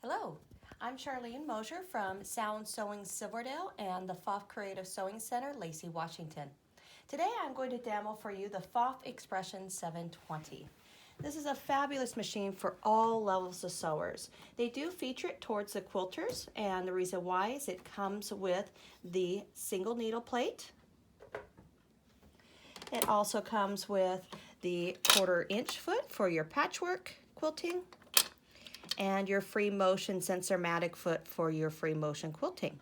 Hello, I'm Charlene Mosier from Sound Sewing Silverdale and the PFAFF Creative Sewing Center, Lacey, Washington. Today I'm going to demo for you the PFAFF Expression 720. This is a fabulous machine for all levels of sewers. They do feature it towards the quilters, and the reason why is it comes with the single needle plate. It also comes with the 1/4 inch foot for your patchwork quilting, and your free motion Sensormatic foot for your free motion quilting.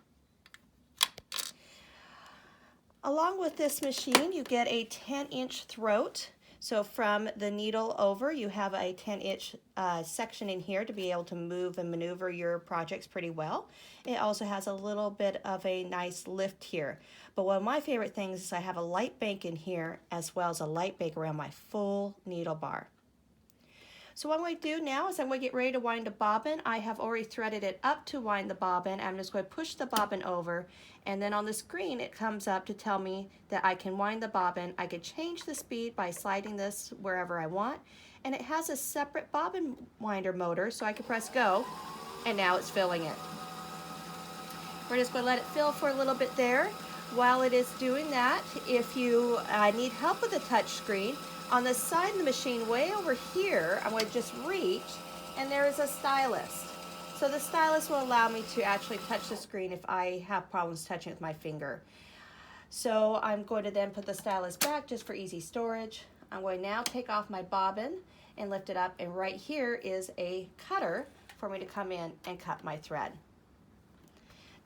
Along with this machine, you get a 10-inch throat. So from the needle over, you have a 10-inch section in here to be able to move and maneuver your projects pretty well. It also has a little bit of a nice lift here. But one of my favorite things is I have a light bank in here as well as a light bank around my full needle bar. So what I'm going to do now is I'm going to get ready to wind a bobbin. I have already threaded it up to wind the bobbin. I'm just going to push the bobbin over, and then on the screen it comes up to tell me that I can wind the bobbin. I could change the speed by sliding this wherever I want, and it has a separate bobbin winder motor, so I can press go, and now it's filling it. We're just going to let it fill for a little bit there. While it is doing that, if you need help with the touch screen, on the side of the machine way over here, I'm going to just reach, and there is a stylus. So the stylus will allow me to actually touch the screen if I have problems touching with my finger. So I'm going to then put the stylus back just for easy storage. I'm going to now take off my bobbin and lift it up, and right here is a cutter for me to come in and cut my thread.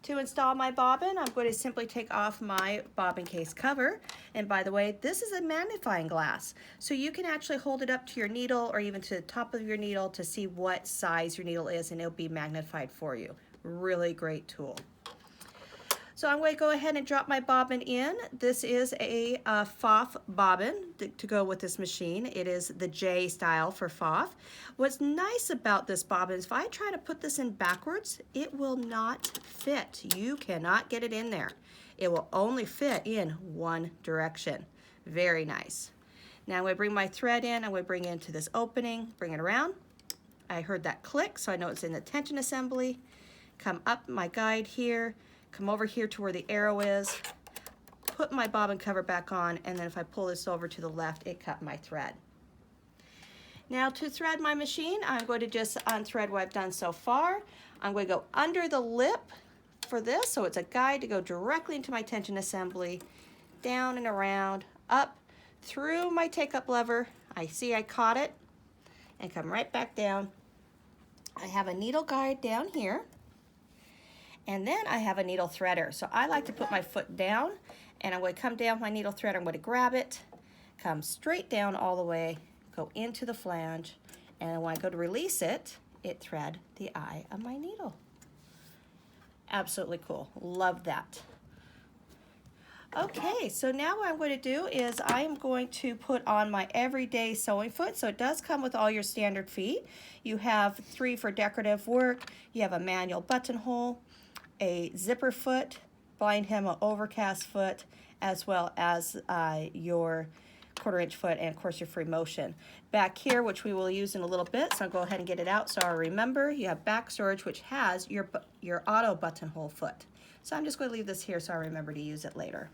To install my bobbin, I'm going to simply take off my bobbin case cover. And by the way, this is a magnifying glass. So you can actually hold it up to your needle or even to the top of your needle to see what size your needle is, and it'll be magnified for you. Really great tool. So I'm going to go ahead and drop my bobbin in. This is a PFAFF bobbin to go with this machine. It is the J style for PFAFF. What's nice about this bobbin is if I try to put this in backwards, it will not fit. You cannot get it in there. It will only fit in one direction. Very nice. Now I'm going to bring my thread in. I'm going to bring it into this opening, bring it around. I heard that click, so I know it's in the tension assembly. Come up my guide here. Come over here to where the arrow is, put my bobbin cover back on, and then if I pull this over to the left, it cut my thread. Now to thread my machine, I'm going to just unthread what I've done so far. I'm going to go under the lip for this, so it's a guide to go directly into my tension assembly, down and around, up, through my take-up lever. I see I caught it, and come right back down. I have a needle guide down here. And then I have a needle threader. So I like to put my foot down, and I'm going to come down with my needle threader. I'm going to grab it, come straight down all the way, go into the flange, and when I go to release it, it thread the eye of my needle. Absolutely cool. Love that. Okay, so now what I'm going to do is I'm going to put on my everyday sewing foot. So it does come with all your standard feet. You have 3 for decorative work. You have a manual buttonhole, a zipper foot, blind hem overcast foot, as well as your 1/4 inch foot, and of course your free motion. Back here, which we will use in a little bit, so I'll go ahead and get it out so I remember, you have back storage, which has your auto buttonhole foot. So I'm just going to leave this here so I remember to use it later.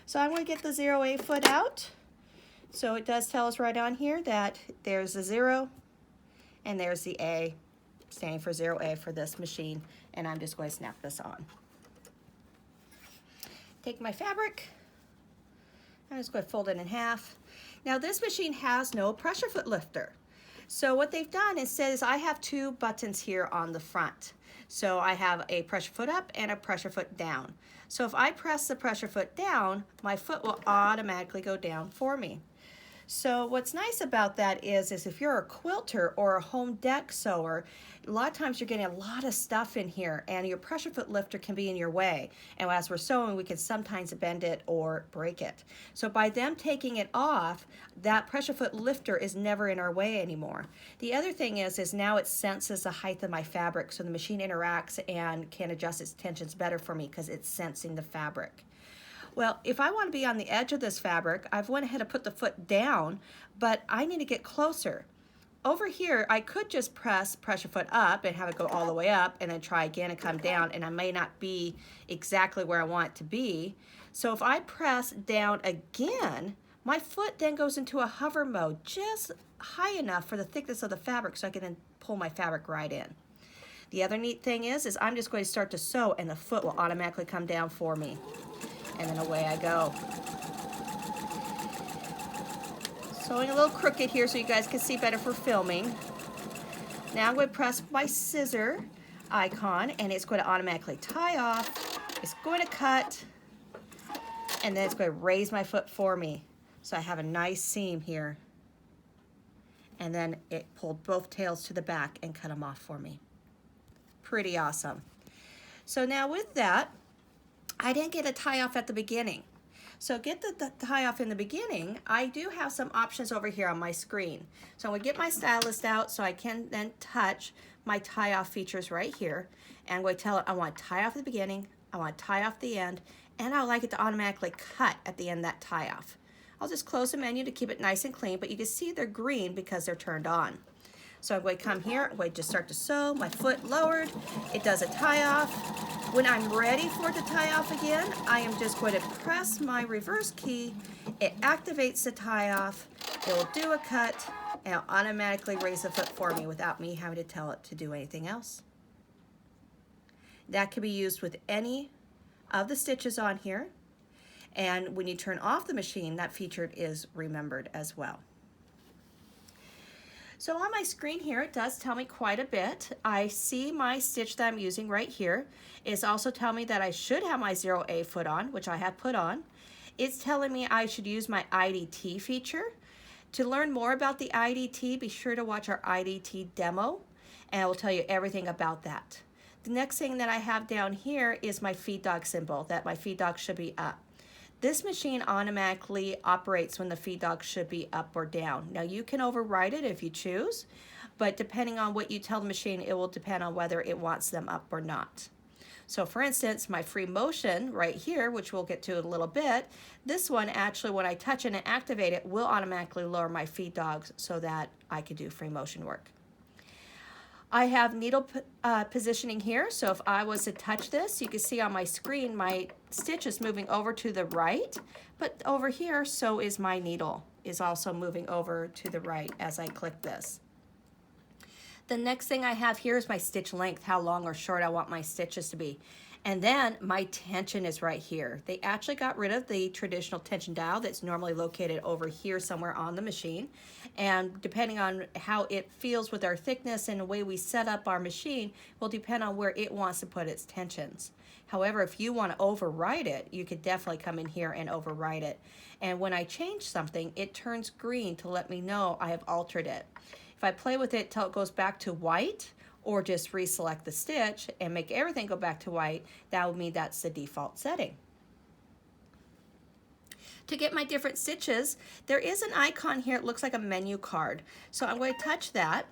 So I'm going to get the 0A foot out. So it does tell us right on here that there's the 0 and there's the A, standing for 0A for this machine, and I'm just going to snap this on. Take my fabric, I'm just going to fold it in half. Now this machine has no pressure foot lifter. So what they've done instead is I have 2 buttons here on the front. So I have a pressure foot up and a pressure foot down. So if I press the pressure foot down, my foot will automatically go down for me. So what's nice about that is if you're a quilter or a home deck sewer, a lot of times you're getting a lot of stuff in here, and your pressure foot lifter can be in your way. And as we're sewing, we can sometimes bend it or break it. So by them taking it off, that pressure foot lifter is never in our way anymore. The other thing is now it senses the height of my fabric, so the machine interacts and can adjust its tensions better for me because it's sensing the fabric. Well, if I want to be on the edge of this fabric, I've went ahead and put the foot down, but I need to get closer. over here, I could just press pressure foot up and have it go all the way up and then try again and come down, and I may not be exactly where I want it to be. So if I press down again, my foot then goes into a hover mode just high enough for the thickness of the fabric so I can then pull my fabric right in. The other neat thing is I'm just going to start to sew and the foot will automatically come down for me. And then away I go. Sewing a little crooked here so you guys can see better for filming. Now I'm going to press my scissor icon and it's going to automatically tie off. It's going to cut and then it's going to raise my foot for me. So I have a nice seam here. And then it pulled both tails to the back and cut them off for me. Pretty awesome. So now with that, I didn't get a tie off at the beginning. So get the tie off in the beginning, I do have some options over here on my screen. So I'm gonna get my stylus out so I can then touch my tie off features right here. And I'm going to tell it I want to tie off at the beginning, I want to tie off the end, and I would like it to automatically cut at the end of that tie off. I'll just close the menu to keep it nice and clean, but you can see they're green because they're turned on. So I'm going to come here, I'm going to just start to sew, my foot lowered, it does a tie off. When I'm ready for it to tie off again, I am just going to press my reverse key, it activates the tie off, it will do a cut, and it'll automatically raise the foot for me without me having to tell it to do anything else. That can be used with any of the stitches on here, and when you turn off the machine, that feature is remembered as well. So on my screen here, it does tell me quite a bit. I see my stitch that I'm using right here. It's also telling me that I should have my 0A foot on, which I have put on. It's telling me I should use my IDT feature. To learn more about the IDT, be sure to watch our IDT demo, and I will tell you everything about that. The next thing that I have down here is my feed dog symbol, that my feed dog should be up. This machine automatically operates when the feed dog should be up or down. Now you can override it if you choose, but depending on what you tell the machine, it will depend on whether it wants them up or not. So for instance, my free motion right here, which we'll get to in a little bit, this one actually when I touch it and activate it will automatically lower my feed dogs so that I can do free motion work. I have needle positioning here, so if I was to touch this, you can see on my screen my stitch is moving over to the right, but over here, so is my needle, is also moving over to the right as I click this. The next thing I have here is my stitch length, how long or short I want my stitches to be. And then my tension is right here. They actually got rid of the traditional tension dial that's normally located over here somewhere on the machine. And depending on how it feels with our thickness and the way we set up our machine will depend on where it wants to put its tensions. However, if you want to override it, you could definitely come in here and override it. And when I change something, it turns green to let me know I have altered it. If I play with it till it goes back to white, or just reselect the stitch and make everything go back to white, that would mean that's the default setting. To get my different stitches, there is an icon here, it looks like a menu card. So I'm going to touch that,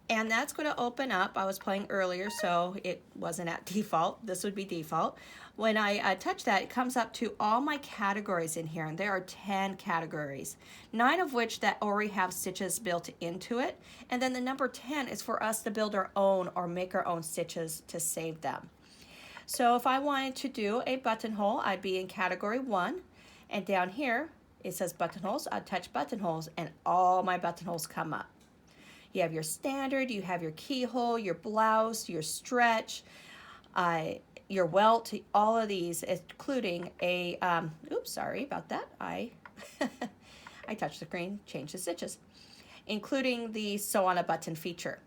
and that's going to open up. I was playing earlier, so it wasn't at default. This would be default. When I touch that, it comes up to all my categories in here, and there are 10 categories, 9 of which that already have stitches built into it, and then the number 10 is for us to build our own or make our own stitches to save them. So if I wanted to do a buttonhole, I'd be in category 1, and down here it says buttonholes. I'd touch buttonholes, and all my buttonholes come up. You have your standard, you have your keyhole, your blouse, your stretch, your welt, all of these, including a, oops, sorry about that. I touched the screen, changed the stitches, including the sew on a button feature.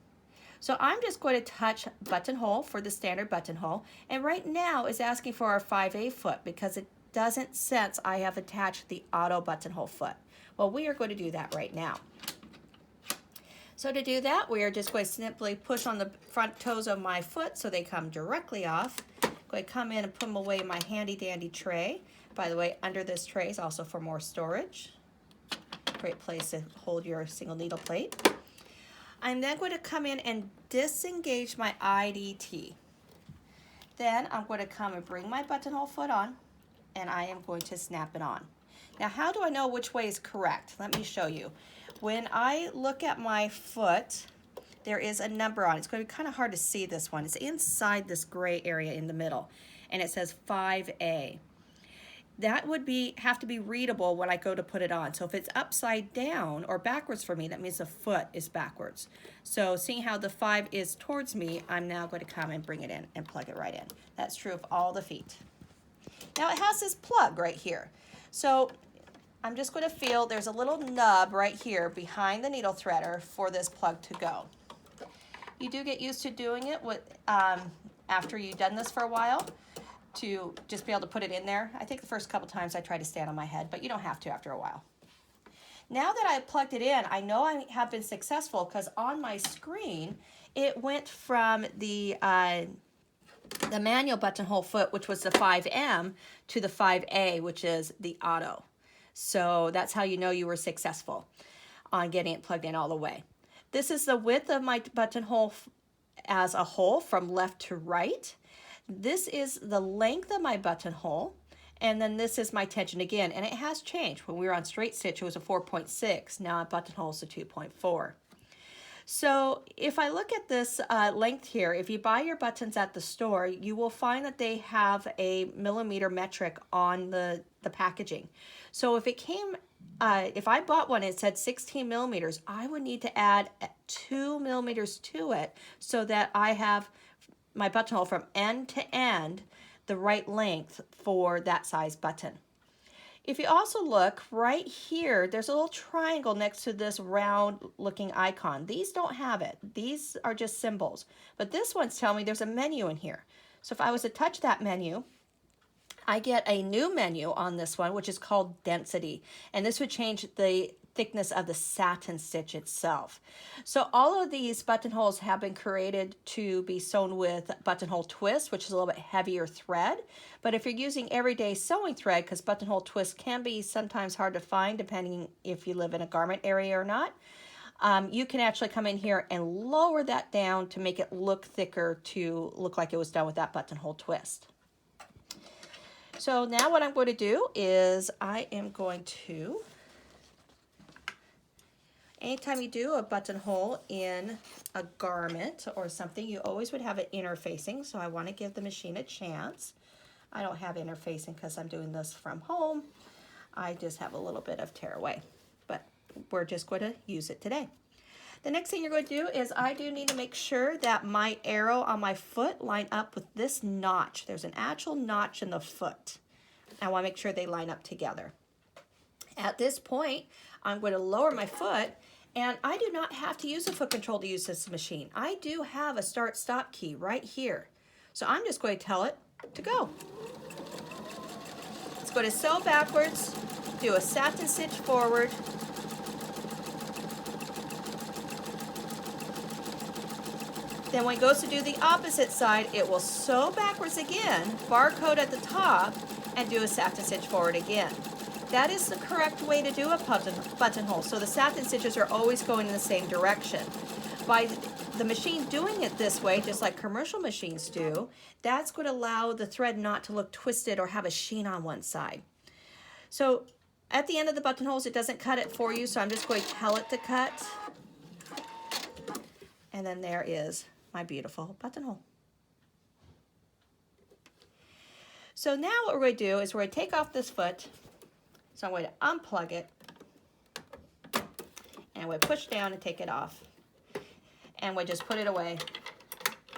So I'm just going to touch buttonhole for the standard buttonhole, and right now it's asking for our 5A foot because it doesn't sense I have attached the auto buttonhole foot. Well, we are going to do that right now. So to do that, we are just going to simply push on the front toes of my foot so they come directly off. Going to come in and put them away in my handy dandy tray. By the way, under this tray is also for more storage. Great place to hold your single needle plate. I'm then going to come in and disengage my IDT. Then I'm going to come and bring my buttonhole foot on, and I am going to snap it on. Now, how do I know which way is correct? Let me show you. when I look at my foot, there is a number on it. It's going to be kind of hard to see this one. It's inside this gray area in the middle, and it says 5A. That would have to be readable when I go to put it on. So if it's upside down or backwards for me, that means the foot is backwards. So seeing how the 5 is towards me, I'm now going to come and bring it in and plug it right in. That's true of all the feet. Now it has this plug right here. So I'm just going to feel there's a little nub right here behind the needle threader for this plug to go. You do get used to doing it with, after you've done this for a while, to just be able to put it in there. I think the first couple times I tried to stand on my head, but you don't have to after a while. Now that I've plugged it in, I know I have been successful because on my screen, it went from the manual buttonhole foot, which was the 5M, to the 5A, which is the auto. So that's how you know you were successful on getting it plugged in all the way. This is the width of my buttonhole as a whole from left to right. This is the length of my buttonhole, and then this is my tension again, and it has changed. When we were on straight stitch, it was a 4.6. Now at buttonhole, it's a 2.4. So if I look at this length here, if you buy your buttons at the store, you will find that they have a millimeter metric on the packaging. So if it came, if I bought one, it said 16 millimeters, I would need to add 2 millimeters to it so that I have my buttonhole from end to end the right length for that size button. If you also look right here, there's a little triangle next to this round looking icon. These don't have it. These are just symbols. But this one's telling me there's a menu in here. So if I was to touch that menu, I get a new menu on this one, which is called density. And this would change the thickness of the satin stitch itself. So all of these buttonholes have been created to be sewn with buttonhole twist, which is a little bit heavier thread. But if you're using everyday sewing thread, because buttonhole twist can be sometimes hard to find depending if you live in a garment area or not, you can actually come in here and lower that down to make it look thicker, to look like it was done with that buttonhole twist. So now what I'm going to do is I am going to, anytime you do a buttonhole in a garment or something, you always would have it interfacing. So I want to give the machine a chance. I don't have interfacing because I'm doing this from home. I just have a little bit of tear away, but we're just going to use it today. The next thing you're going to do is I do need to make sure that my arrow on my foot line up with this notch. There's an actual notch in the foot. I want to make sure they line up together. At this point, I'm going to lower my foot, and I do not have to use a foot control to use this machine. I do have a start-stop key right here. So I'm just going to tell it to go. It's going to sew backwards, do a satin stitch forward, then when it goes to do the opposite side, it will sew backwards again, barcode at the top, and do a satin stitch forward again. That is the correct way to do a buttonhole. So the satin stitches are always going in the same direction. By the machine doing it this way, just like commercial machines do, that's going to allow the thread not to look twisted or have a sheen on one side. So at the end of the buttonholes, it doesn't cut it for you, so I'm just going to tell it to cut. And then there is my beautiful buttonhole. So now what we're going to do is we're going to take off this foot. So I'm going to unplug it, and we'll push down and take it off. And we'll just put it away.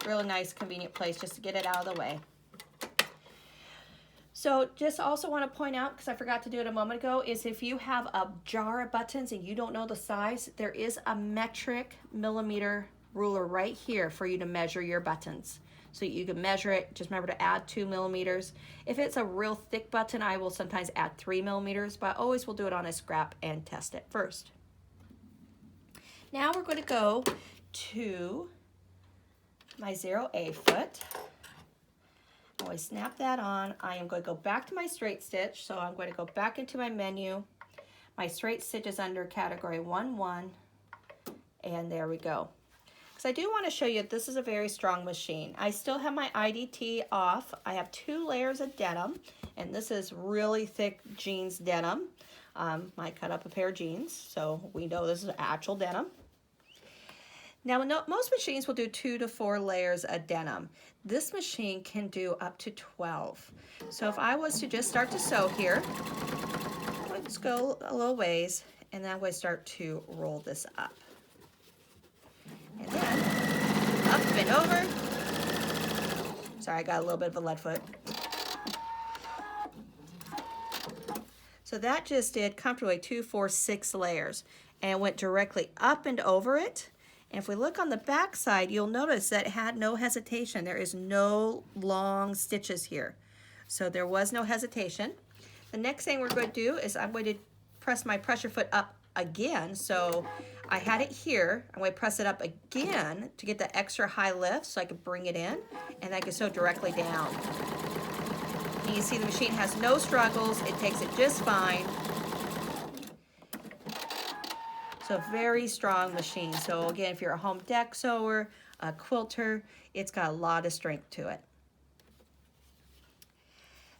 Really nice, convenient place just to get it out of the way. So just also want to point out, because I forgot to do it a moment ago, is if you have a jar of buttons and you don't know the size, there is a metric millimeter ruler right here for you to measure your buttons. So you can measure it. Just remember to add 2 millimeters. If it's a real thick button, I will sometimes add 3 millimeters, but I always will do it on a scrap and test it first. Now we're going to go to my 0A foot. I always snap that on. I am going to go back to my straight stitch. So I'm going to go back into my menu. My straight stitch is under category 1-1, and there we go. So I do want to show you this is a very strong machine. I still have my IDT off. I have 2 layers of denim, and this is really thick jeans denim. Might cut up a pair of jeans, so we know this is actual denim. Now, most machines will do 2 to 4 layers of denim. This machine can do up to 12. So if I was to just start to sew here, let's go a little ways, and then I'm going to start to roll this up. And then up and over. Sorry, I got a little bit of a lead foot. So that just did comfortably 2, 4, 6 layers and went directly up and over it. And if we look on the back side, you'll notice that it had no hesitation. There is no long stitches here. So there was no hesitation. The next thing we're going to do is I'm going to press my pressure foot up again. So I had it here. I'm going to press it up again to get the extra high lift so I can bring it in and I can sew directly down. And you see the machine has no struggles. It takes it just fine. So very strong machine. So again, if you're a home deck sewer, a quilter, it's got a lot of strength to it.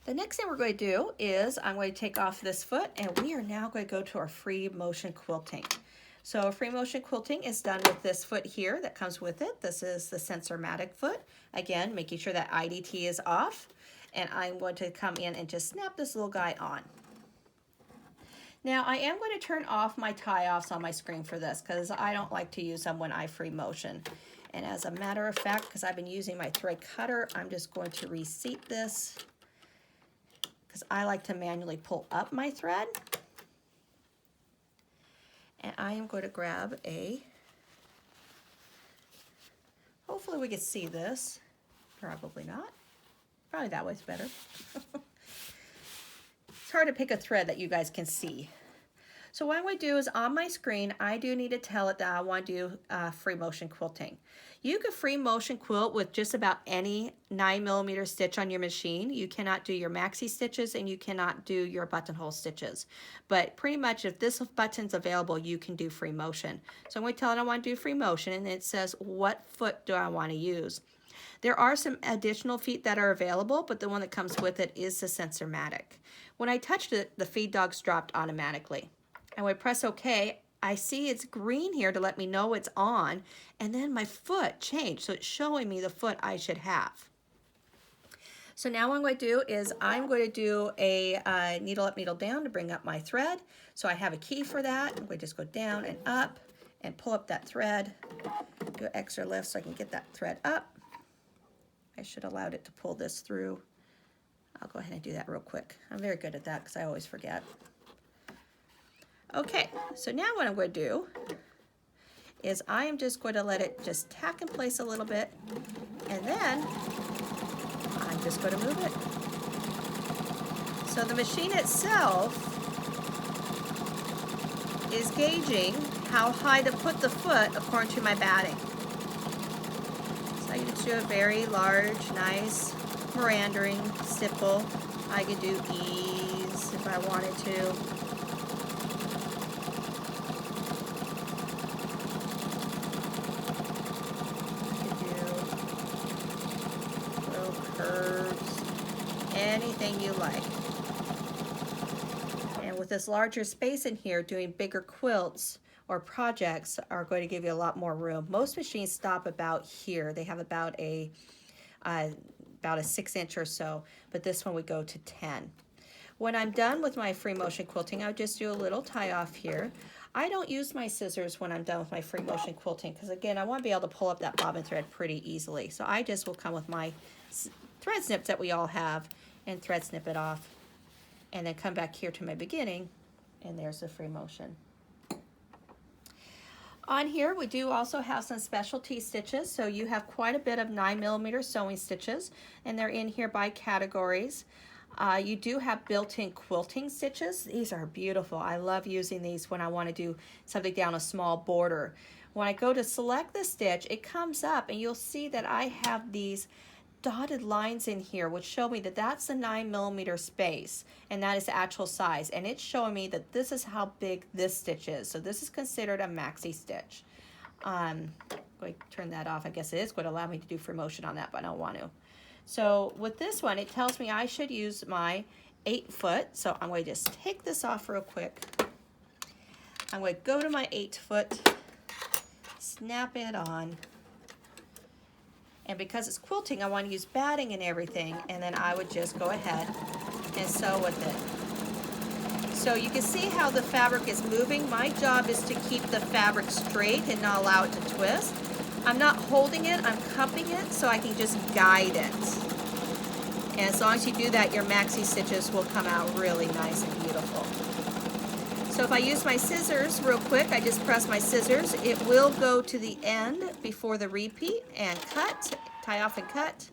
The next thing we're going to do is I'm going to take off this foot and we are now going to go to our free motion quilting. So free motion quilting is done with this foot here that comes with it. This is the Sensormatic foot. Again, making sure that IDT is off. And I'm going to come in and just snap this little guy on. Now I am going to turn off my tie-offs on my screen for this because I don't like to use them when I free motion. And as a matter of fact, because I've been using my thread cutter, I'm just going to reseat this because I like to manually pull up my thread. And I am going to grab hopefully we can see this, probably not. Probably that way's better. It's hard to pick a thread that you guys can see. So what I'm going to do is on my screen, I do need to tell it that I want to do free motion quilting. You can free motion quilt with just about any 9mm stitch on your machine. You cannot do your maxi stitches and you cannot do your buttonhole stitches. But pretty much if this button's available, you can do free motion. So I'm going to tell it I want to do free motion and it says what foot do I want to use. There are some additional feet that are available, but the one that comes with it is the Sensormatic. When I touched it, the feed dogs dropped automatically. And when I press OK, I see it's green here to let me know it's on, and then my foot changed, so it's showing me the foot I should have. So now what I'm going to do is I'm going to do a needle up, needle down to bring up my thread. So I have a key for that. I'm going to just go down and up and pull up that thread. Do an extra lift so I can get that thread up. I should have allowed it to pull this through. I'll go ahead and do that real quick. I'm very good at that because I always forget. Okay, so now what I'm going to do is I am just going to let it just tack in place a little bit, and then I'm just going to move it. So the machine itself is gauging how high to put the foot according to my batting. So I can just do a very large, nice meandering stipple. I could do ease if I wanted to. Anything you like. And with this larger space in here, doing bigger quilts or projects are going to give you a lot more room. Most machines stop about here. They have about a 6-inch or so, but this one would go to 10. When I'm done with my free motion quilting, I'll just do a little tie off here. I don't use my scissors when I'm done with my free motion quilting because again, I want to be able to pull up that bobbin thread pretty easily. So I just will come with my thread snips that we all have and thread snip it off and then come back here to my beginning, and there's the free motion. On here we do also have some specialty stitches, so you have quite a bit of 9mm sewing stitches and they're in here by categories. You do have built-in quilting stitches. These are beautiful. I love using these when I want to do something down a small border. When I go to select the stitch, it comes up and you'll see that I have these dotted lines in here which show me that that's the 9mm space and that is the actual size, and it's showing me that this is how big this stitch is. So this is considered a maxi stitch. I'm going to turn that off. I guess it is going to allow me to do free motion on that, but I don't want to. So with this one, it tells me I should use my 8 foot. So I'm going to just take this off real quick. I'm going to go to my 8 foot, snap it on. And because it's quilting, I want to use batting and everything, and then I would just go ahead and sew with it. So you can see how the fabric is moving. My job is to keep the fabric straight and not allow it to twist. I'm not holding it, I'm cupping it so I can just guide it. And as long as you do that, your maxi stitches will come out really nice and beautiful. So if I use my scissors real quick, I just press my scissors. It will go to the end before the repeat and cut, tie off and cut.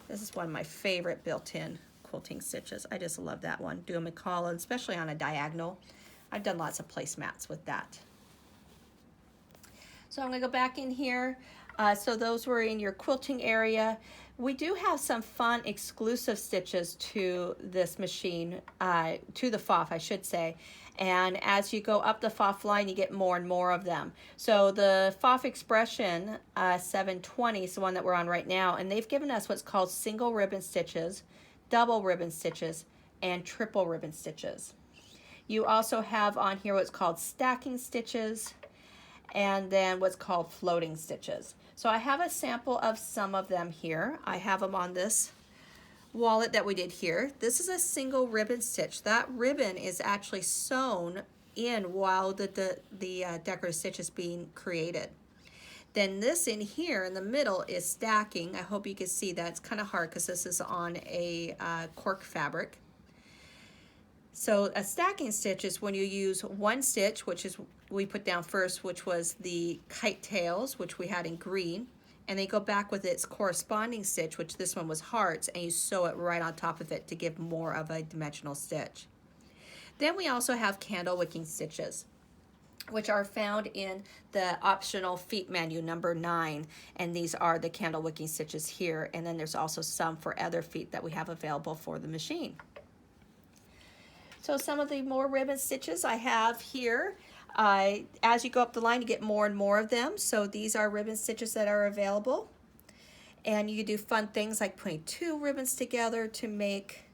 This is one of my favorite built-in quilting stitches. I just love that one. Do a McCall, especially on a diagonal. I've done lots of placemats with that. So I'm gonna go back in here. So those were in your quilting area. We do have some fun exclusive stitches to this machine, to the PFAFF, I should say. And as you go up the PFAFF line, you get more and more of them. So the PFAFF Expression 720 is the one that we're on right now, and they've given us what's called single ribbon stitches, double ribbon stitches, and triple ribbon stitches. You also have on here what's called stacking stitches, and then what's called floating stitches. So I have a sample of some of them here. I have them on this wallet that we did here. This is a single ribbon stitch. That ribbon is actually sewn in while the decorative stitch is being created. Then this in here in the middle is stacking. I hope you can see that. It's kind of hard because this is on a cork fabric. So a stacking stitch is when you use one stitch, which is we put down first, which was the kite tails, which we had in green, and then you go back with its corresponding stitch, which this one was hearts, and you sew it right on top of it to give more of a dimensional stitch. Then we also have candle wicking stitches, which are found in the optional feet menu number 9, and these are the candle wicking stitches here, and then there's also some for other feet that we have available for the machine. So some of the more ribbon stitches I have here. As you go up the line, you get more and more of them. So these are ribbon stitches that are available. And you can do fun things like putting 2 ribbons together to make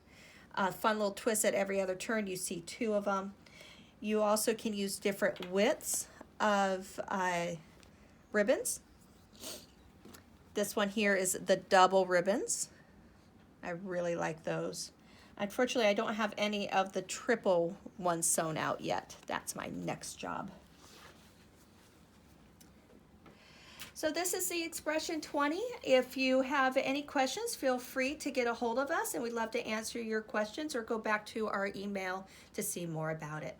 a fun little twists at every other turn. You see 2 of them. You also can use different widths of ribbons. This one here is the double ribbons. I really like those. Unfortunately, I don't have any of the triple ones sewn out yet. That's my next job. So this is the Expression 20. If you have any questions, feel free to get a hold of us, and we'd love to answer your questions or go back to our email to see more about it.